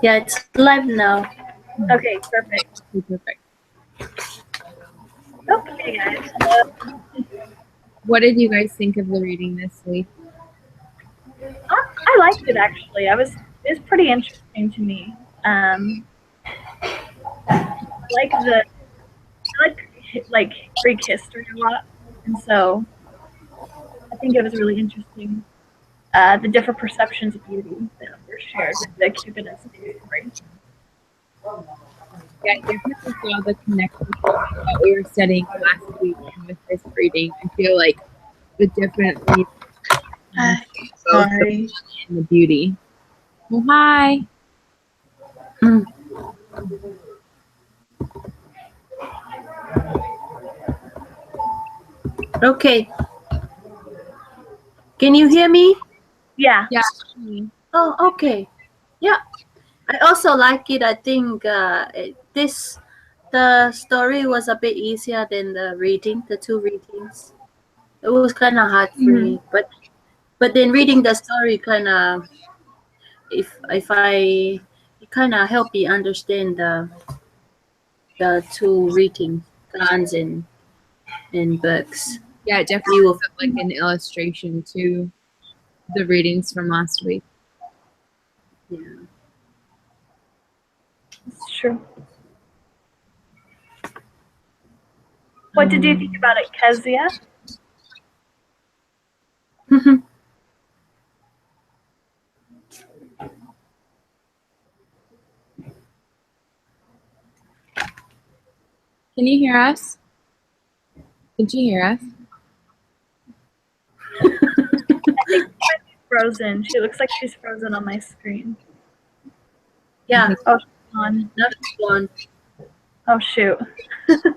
Yeah, it's live now. Okay, perfect. Perfect. Okay, guys. What did you guys think of the reading this week? I liked it actually. It's pretty interesting to me. I like Greek history a lot, and so I think it was really interesting. The different perceptions of beauty that were shared with the Cupid and Psych story. Yeah, I definitely saw the connection that we were studying last week and with this reading. I feel like it definitely Sorry. and the beauty. Well, hi. Okay. Can you hear me? Yeah. Yeah. Oh, okay. Yeah. I also like it. I think the story was a bit easier than the two readings. It was kind of hard for me, but then reading the story kind of if I it kind of helped me understand the two readings, Guns and books. Yeah, it definitely was like an illustration to the readings from last week. Yeah. It's true. What did you think about it, Kezia? Can you hear us? Did you hear us? I think she's frozen. She looks like she's frozen on my screen. Yeah. Oh, she's gone. Not one. Oh, shoot. Scared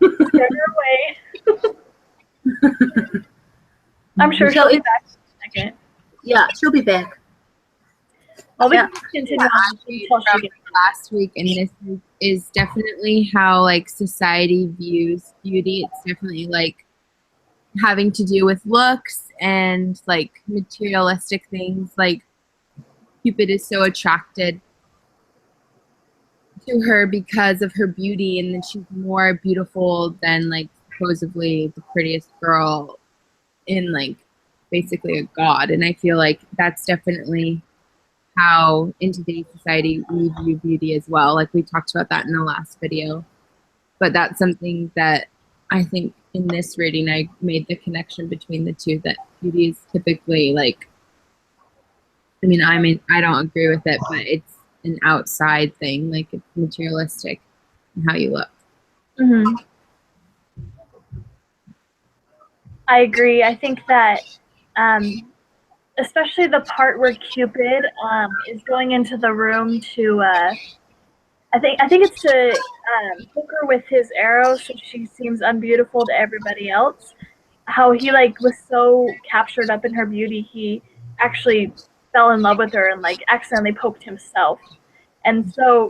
her away. I'm sure she'll be back in a second. Yeah, she'll be back. Well, we can continue on until she gets last week and this week is definitely how like society views beauty. It's definitely like having to do with looks and like materialistic things. Like Cupid is so attracted to her because of her beauty, and then she's more beautiful than like supposedly the prettiest girl in like basically a god. And I feel like that's definitely how in today's society we view beauty as well. Like we talked about that in the last video, but that's something that I think in this reading I made the connection between the two, that beauty is typically like, I mean I don't agree with it, but it's an outside thing, like it's materialistic in how you look. I agree. I think that especially the part where Cupid is going into the room to I think it's to hook her with his arrow so she seems unbeautiful to everybody else. How he like was so captured up in her beauty, he actually fell in love with her and like accidentally poked himself. And so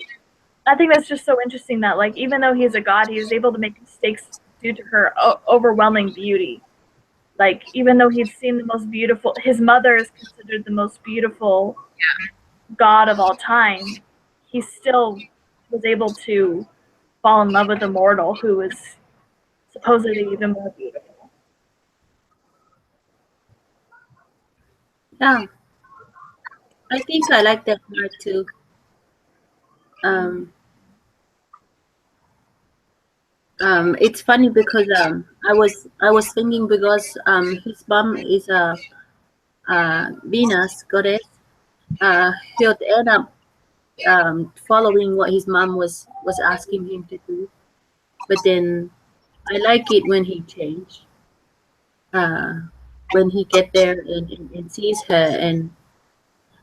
I think that's just so interesting that like even though he's a god, he was able to make mistakes due to her overwhelming beauty. Like even though he's seen the most beautiful, his mother is considered the most beautiful god of all time. He still was able to fall in love with a mortal who was supposedly even more beautiful. Yeah. I think I like that part too. It's funny because I was thinking because his mom is a Venus goddess. He'll end up following what his mom was asking him to do, but then I like it when he changed. When he get there and sees her, and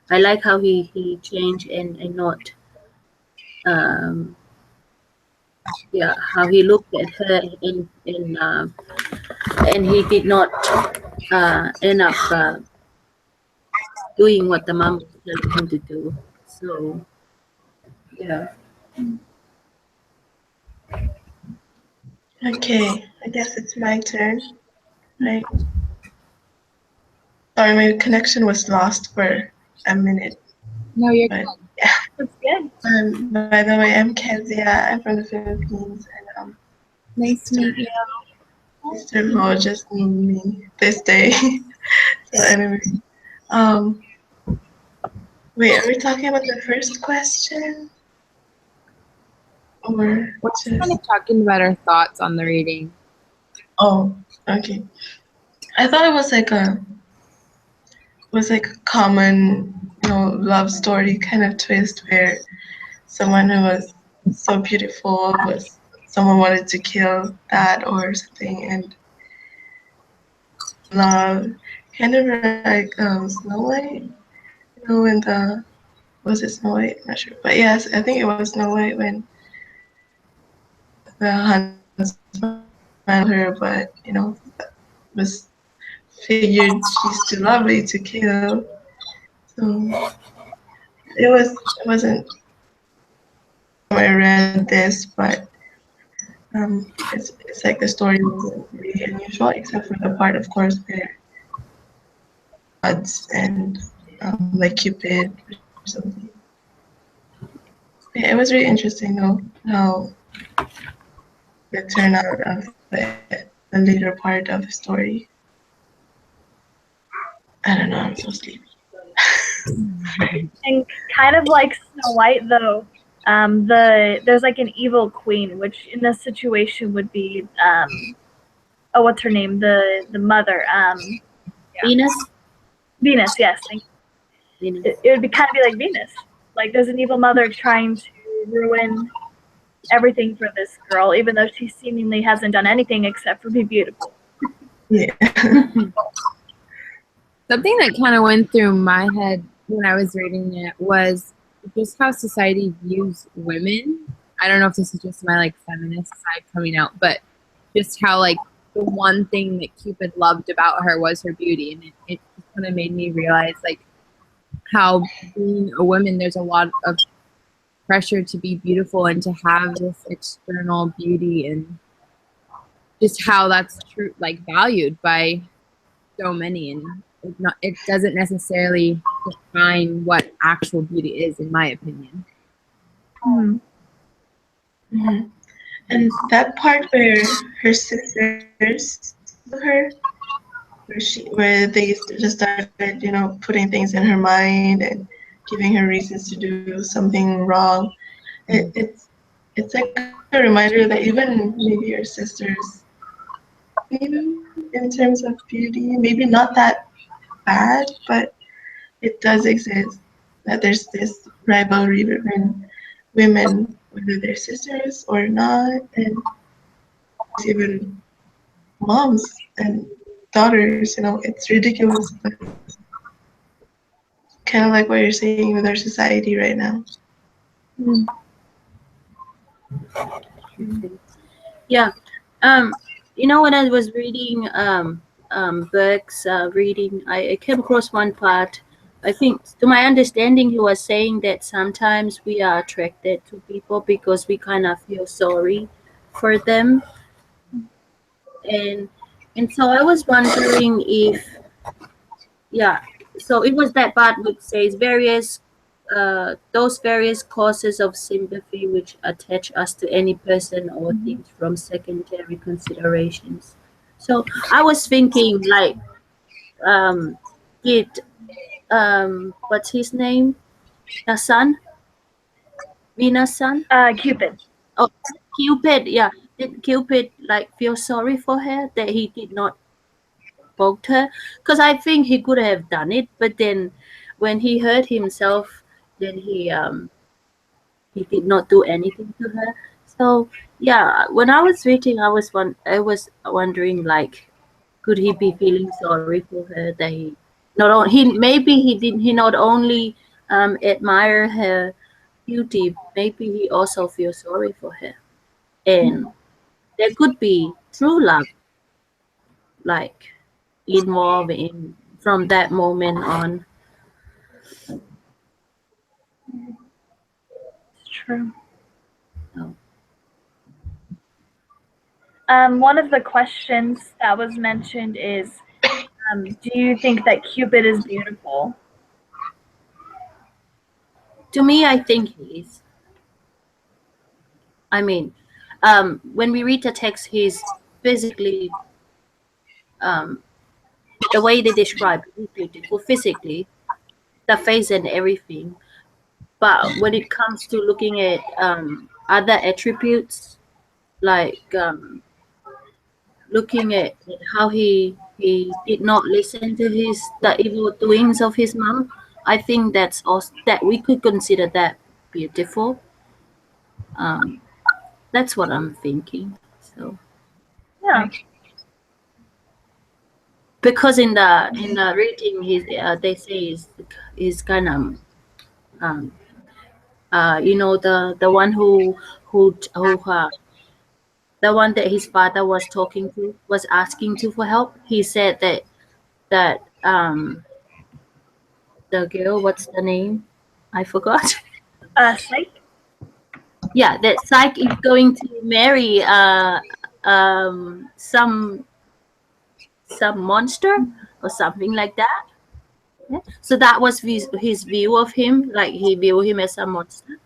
I like how he changed and not yeah, how he looked at her and he did not end up doing what the mom was telling him to do. So yeah. Okay, I guess it's my turn. Right. Sorry, my connection was lost for a minute. No, you're But good. yeah. It's By the way, I'm Kezia. I'm from the Philippines, and Nice to meet you. Mr. Ho just named me this day. So anyway, um, wait, are we talking about the first question, or We're just kind just? of talking about our thoughts on the reading. Oh, okay. I thought it was like a common, love story kind of twist where someone who was so beautiful was someone wanted to kill that or something, and love, kind of like Snow White, when was it Snow White? I'm not sure, but yes, I think it was Snow White when the huntsman killed her, but was figured she's too lovely to kill. So it wasn't I read this, but it's like the story wasn't really unusual, except for the part, of course, where gods and like Cupid or something. Yeah, it was really interesting though how the turnout of the later part of the story. I don't know, I'm so sleepy. And kind of like Snow White, though, there's like an evil queen, which in this situation would be oh, what's her name? The mother, Venus. Venus. Yes, thank you. Venus. It would be kind of be like Venus. Like there's an evil mother trying to ruin everything for this girl, even though she seemingly hasn't done anything except for be beautiful. Yeah. Something that kind of went through my head when I was reading it was just how society views women. I don't know if this is just my like feminist side coming out, but just how like the one thing that Cupid loved about her was her beauty, and it just kind of made me realize like how being a woman, there's a lot of pressure to be beautiful and to have this external beauty, and just how that's true, like valued by so many, and it doesn't necessarily define what actual beauty is, in my opinion. Mm-hmm. Mm-hmm. And that part where her sisters her, where they just started, putting things in her mind and giving her reasons to do something wrong. It's like a reminder that even maybe your sisters, even in terms of beauty, maybe not that bad, but it does exist. That there's this rivalry between women, whether they're sisters or not, and even moms and daughters. It's ridiculous, but kind of like what you're saying with our society right now. Yeah. When I was reading books, I came across one part. I think, to my understanding, he was saying that sometimes we are attracted to people because we kind of feel sorry for them, and so I was wondering if, yeah, so it was that part which says those various causes of sympathy which attach us to any person or things from secondary considerations. So I was thinking, like, did what's his name? The son, Venus' son. Cupid. Oh, Cupid. Yeah, did Cupid like feel sorry for her that he did not poke her? Because I think he could have done it, but then when he hurt himself, then he did not do anything to her. So yeah, when I was reading, I was wondering, like, could he be feeling sorry for her that he not only admire her beauty, maybe he also feels sorry for her, and there could be true love, like, involved in from that moment on. It's true. So, One of the questions that was mentioned is, do you think that Cupid is beautiful? to me, I think he is. I mean, when we read the text, he's physically, um, the way they describe it, he's beautiful physically, the face and everything. But when it comes to looking at other attributes, like looking at how he did not listen to the evil doings of his mom, I think that's also that we could consider that beautiful. Um, that's what I'm thinking. So Yeah. because in the reading, they say is kind of um, you know, the one who the one that his father was talking to was asking to for help. He said that the girl, what's the name? I forgot. Psych. Yeah, that Psych is going to marry some monster or something like that. Yeah. So that was his view of him, like he viewed him as a monster.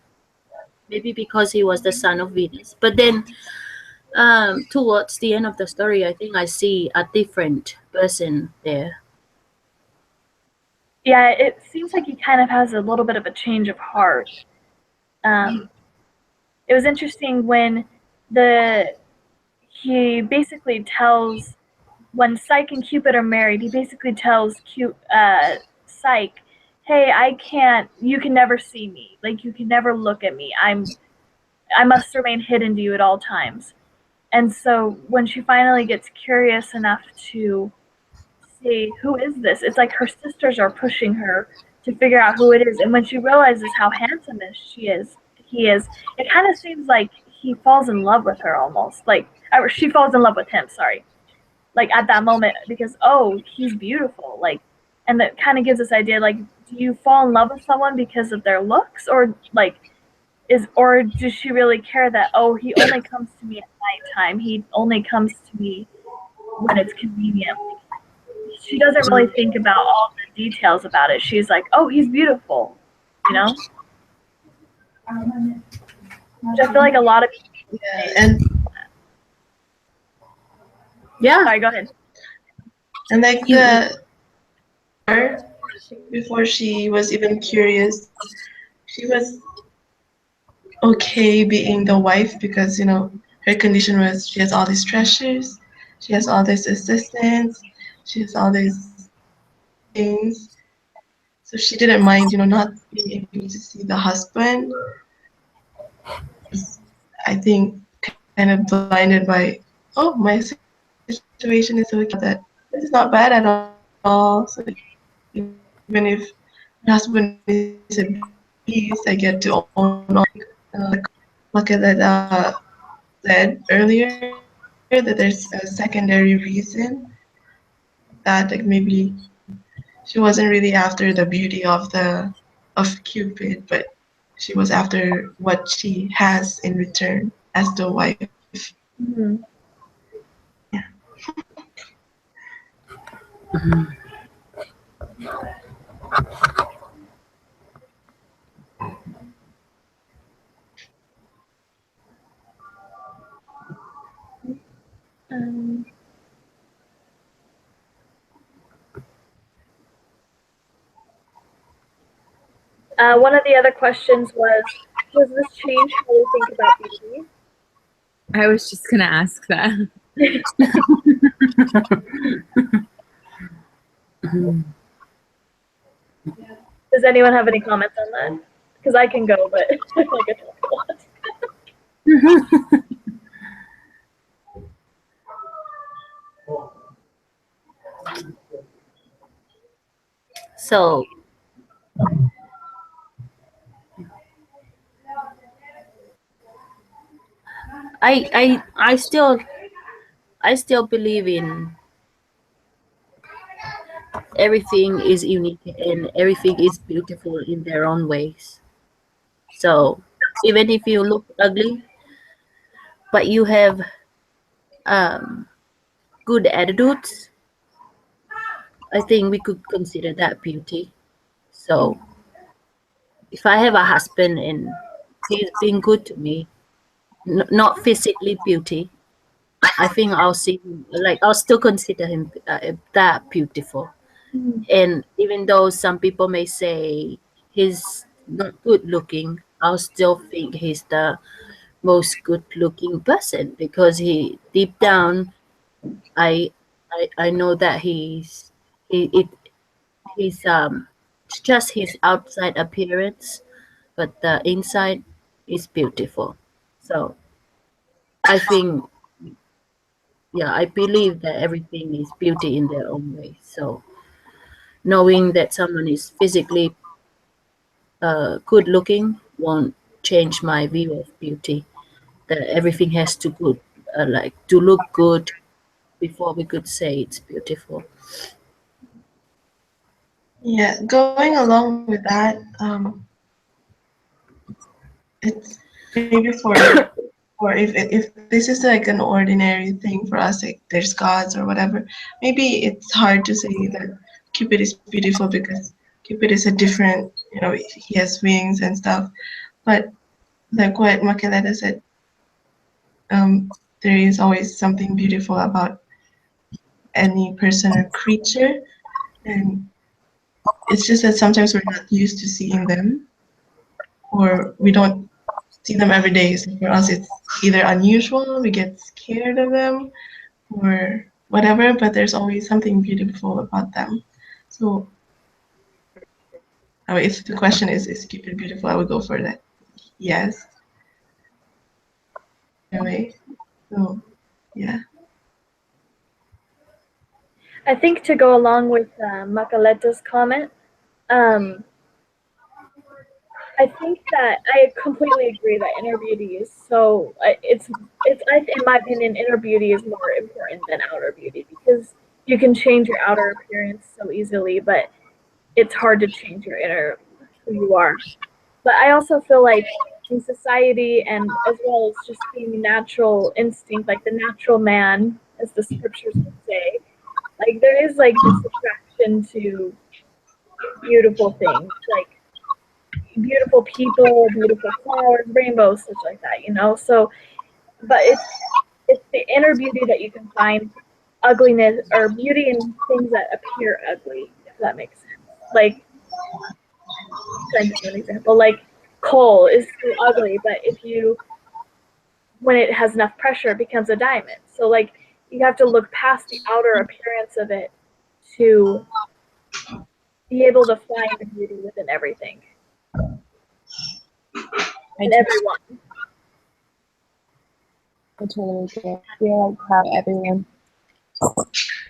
Maybe because he was the son of Venus. But then towards the end of the story, I think I see a different person there. Yeah, it seems like he kind of has a little bit of a change of heart. It was interesting when he basically tells when Psyche and Cupid are married, he basically tells Psyche, "Hey, I can't. You can never see me. Like you can never look at me. I must remain hidden to you at all times." And so when she finally gets curious enough to see who is this, it's like her sisters are pushing her to figure out who it is. And when she realizes how handsome he is, it kind of seems like he falls in love with her almost. Like, or she falls in love with him. Sorry, like at that moment because oh, he's beautiful. Like, and that kind of gives this idea like, do you fall in love with someone because of their looks, or like or does she really care that oh, he only comes to me at nighttime, he only comes to me when it's convenient. She doesn't really think about all the details about it. She's like, oh, he's beautiful, you know. Which I feel like a lot of people Yeah, and Yeah. sorry, go ahead. and like You before she was even curious, she was okay being the wife because her condition was she has all these treasures, she has all these assistants, she has all these things. So she didn't mind, not being able to see the husband. I think kind of blinded by, oh, my situation is so okay that this is not bad at all. So even if my husband is a beast, I get to own all. Like that said earlier, that there's a secondary reason that like maybe she wasn't really after the beauty of Cupid, but she was after what she has in return as the wife. Mm-hmm. Yeah. Um, one of the other questions was, does this change how we think about beauty? I was just gonna ask that. Does anyone have any comments on that? Because I can go, but I feel like I talk a lot. So I still believe in everything is unique and everything is beautiful in their own ways. So even if you look ugly, but you have um, good attitudes, I think we could consider that beauty. So if I have a husband and he's being good to me, not physically beauty. I think I'll see him, like I'll still consider him that beautiful. And even though some people may say he's not good looking, I'll still think he's the most good looking person because he deep down I I know that he's it's just his outside appearance, but the inside is beautiful. So I think, yeah, I believe that everything is beauty in their own way. So knowing that someone is physically good looking won't change my view of beauty. That everything has to good, like to look good before we could say it's beautiful. Yeah, going along with that, it's maybe for if this is like an ordinary thing for us, like there's gods or whatever, maybe it's hard to say that Cupid is beautiful because Cupid is a different, he has wings and stuff. But like what Makeleta said, there is always something beautiful about any person or creature, and it's just that sometimes we're not used to seeing them, or we don't see them every day. So for us, it's either unusual, we get scared of them, or whatever. But there's always something beautiful about them. So if the question is Cupid beautiful, I would go for that. Yes. Anyway, so yeah. I think to go along with Makaleta's comment, um, I think that I completely agree that inner beauty is so in my opinion, inner beauty is more important than outer beauty because you can change your outer appearance so easily, but it's hard to change your inner who you are. But I also feel like in society and as well as just being natural instinct, like the natural man, as the scriptures would say, like there is like this attraction to beautiful things, like beautiful people, beautiful flowers, rainbows, such like that, you know. So, but it's the inner beauty that you can find ugliness or beauty in things that appear ugly, if that makes sense. Like, trying to give an example, like coal is still ugly, but when it has enough pressure, it becomes a diamond. So, like, you have to look past the outer appearance of it to be able to find the beauty within everything and everyone. I totally agree. I feel like how everyone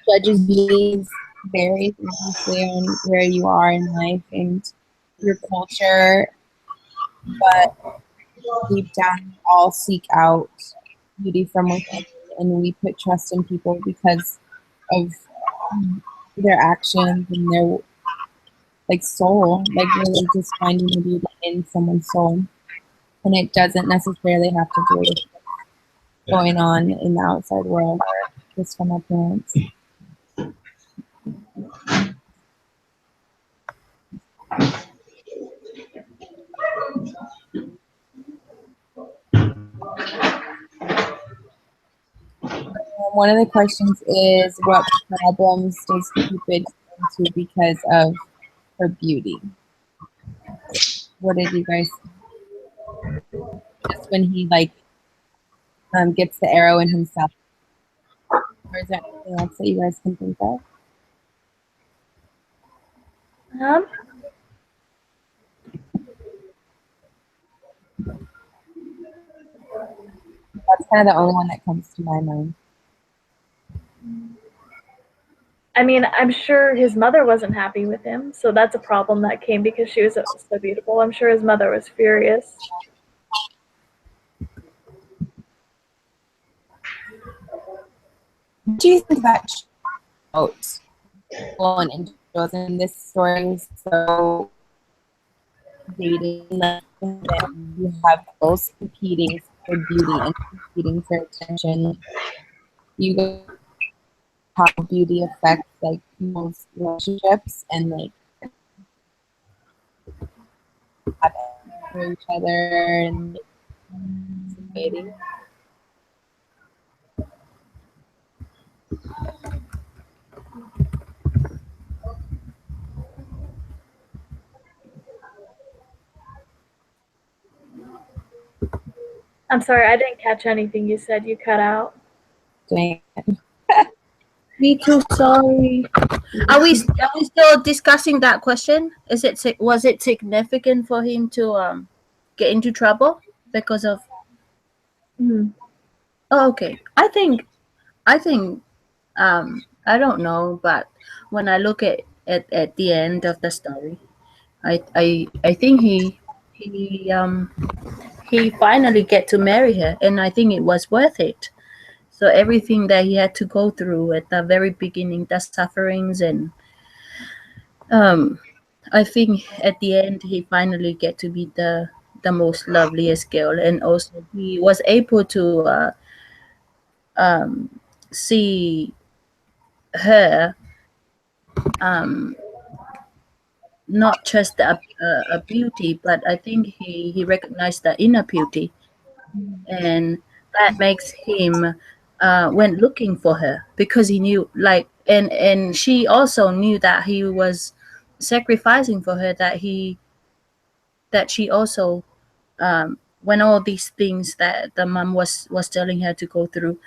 judges beauty varies obviously on where you are in life and your culture, but deep down we all seek out beauty from within, and we put trust in people because of their actions and their like soul, like really just finding the beauty in someone's soul. And it doesn't necessarily have to do with what's going on in the outside world or just from appearance. One of the questions is, what problems does Cupid turn to because of her beauty? What did you guys just when he like gets the arrow in himself? Or is there anything else that you guys can think of? That's kind of the only one that comes to my mind. I mean, I'm sure his mother wasn't happy with him, so that's a problem that came because she was so beautiful. I'm sure his mother was furious. Do you think that out and individuals in this story is so dating that you have girls competing for beauty and competing for attention? You go how beauty affects like people's relationships and like for each other and dating. I'm sorry, I didn't catch anything you said. You cut out. Dang it. Me too. Sorry. Are we still discussing that question? Was it significant for him to get into trouble because of? Mm. Oh, okay. I think I don't know, but when I look at the end of the story, I think he finally get to marry her, and I think it was worth it. So everything that he had to go through at the very beginning, the sufferings, and um, I think at the end he finally get to be the most loveliest girl, and also he was able to um, see her um, not just a beauty, but I think he recognized the inner beauty, and that makes him went looking for her because he knew like and she also knew that he was sacrificing for her, that she also when all these things that the mom was telling her to go through,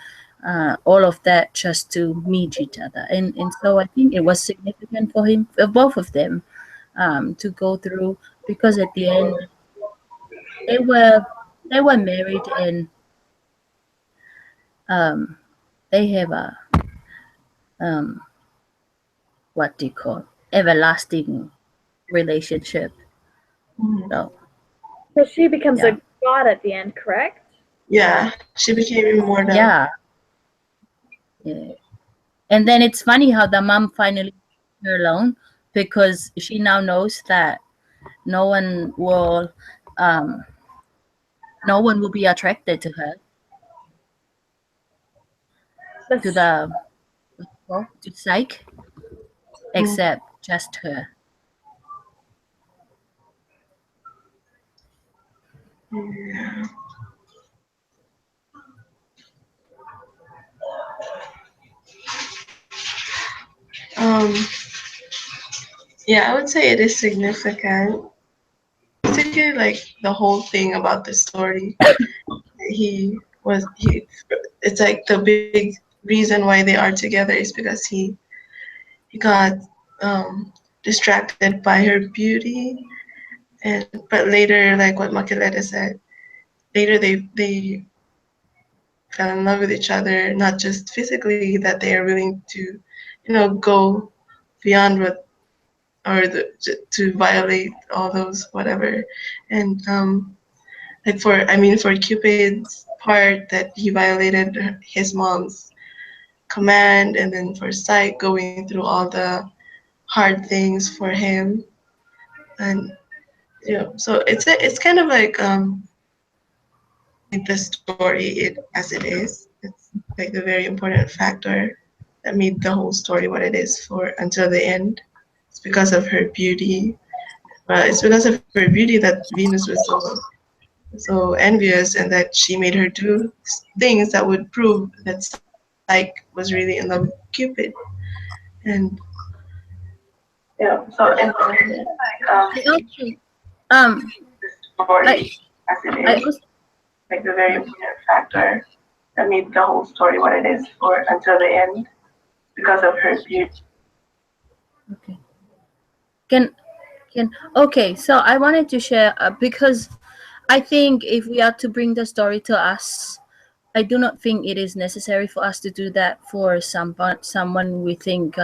all of that just to meet each other, and so I think it was significant for him, for both of them, to go through, because at the end they were they were married, and um, they have a um, what do you call, everlasting relationship. Mhm. So So she becomes yeah, a god at the end, correct? Yeah, she became immortal. yeah, yeah. And then it's funny how the mom finally left her alone, because she now knows that no one will um, no one will be attracted to her, to That's the well, to Psych, Mm. except just her. Yeah. Um, yeah, I would say it is significant. Particularly like the whole thing about the story. He it's like the big reason why they are together is because he got distracted by her beauty, and but later, like what Makeleta said, later they fell in love with each other, not just physically, that they are willing to, go beyond what, or to violate all those whatever. And like for Cupid's part, that he violated his mom's command, and then for Psyche going through all the hard things for him. And so it's kind of like the story as it is. It's like the very important factor that made the whole story what it is for until the end. It's because of her beauty. It's because of her beauty that Venus was so envious, and that she made her do things that would prove that Psyche was really in love with Cupid. And so in the end, like I also um the story I as it I is, also like the very important factor that made the whole story what it is for until the end, because of her beauty. okay. Can okay. So I wanted to share because I think if we are to bring the story to us, I do not think it is necessary for us to do that for someone we think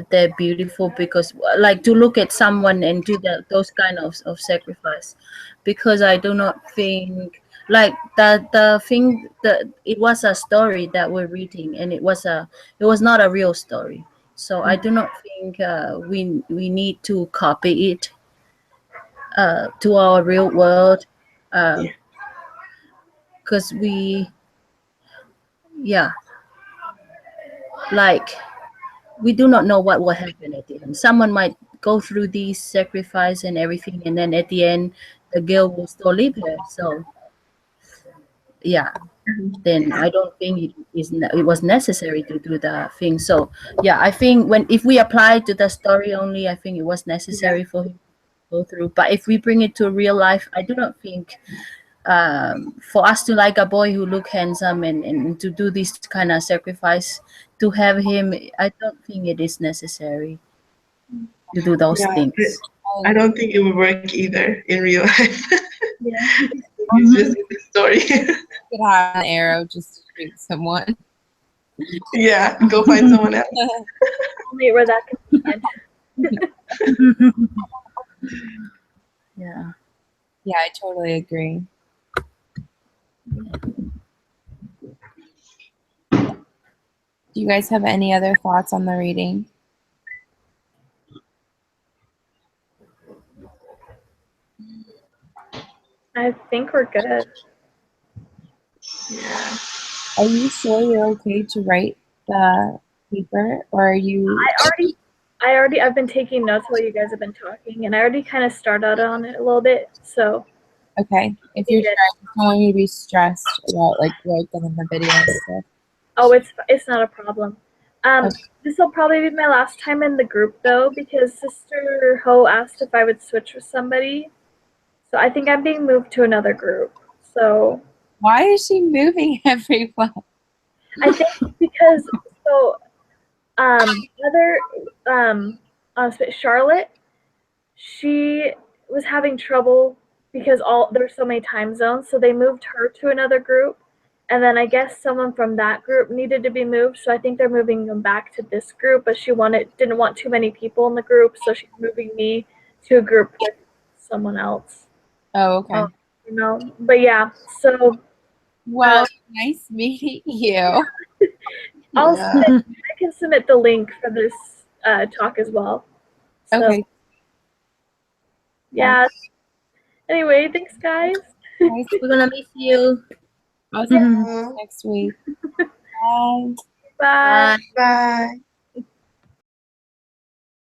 they're beautiful, because like to look at someone and do those kind of sacrifice, because I do not think like the thing that it was a story that we're reading, and it was not a real story. So I do not think we need to copy it to our real world, because yeah, like we do not know what will happen at the end. Someone might go through these sacrifice and everything, and then at the end, the girl will still leave her. So yeah, then I don't think it was necessary to do the thing. So yeah, I think if we apply to the story only, I think it was Yeah. necessary for him to go through. But if we bring it to real life, I do not think for us to like a boy who look handsome and to do this kind of sacrifice to have him, I don't think it is necessary to do those Yeah, things. I don't think it would work either in real life. Yeah. It's just in the story. Could have an arrow just to shoot someone. Yeah, go find someone else. Only where that can find. Yeah. Yeah, I totally agree. Do you guys have any other thoughts on the reading? I think we're good. Yeah. Are you sure you're okay to write the paper, or are you? I've been taking notes while you guys have been talking, and I already kind of started on it a little bit. So Okay, if you're sure, I don't want you to be stressed about like work and then the video and stuff. oh, it's not a problem. Okay. This will probably be my last time in the group though, because Sister Ho asked if I would switch with somebody. So I think I'm being moved to another group. So Why is she moving everyone? I think because so other Charlotte, she was having trouble because there's so many time zones, so they moved her to another group. And then I guess someone from that group needed to be moved, so I think they're moving them back to this group. But she didn't want too many people in the group, so she's moving me to a group with someone else. Oh, okay. You know, but yeah. So Well, nice meeting you. Yeah. I can submit the link for this talk as well. So, Okay. yeah. Anyway, thanks guys. Nice. We're gonna miss you. I'll see you next week. Bye. Bye. Bye.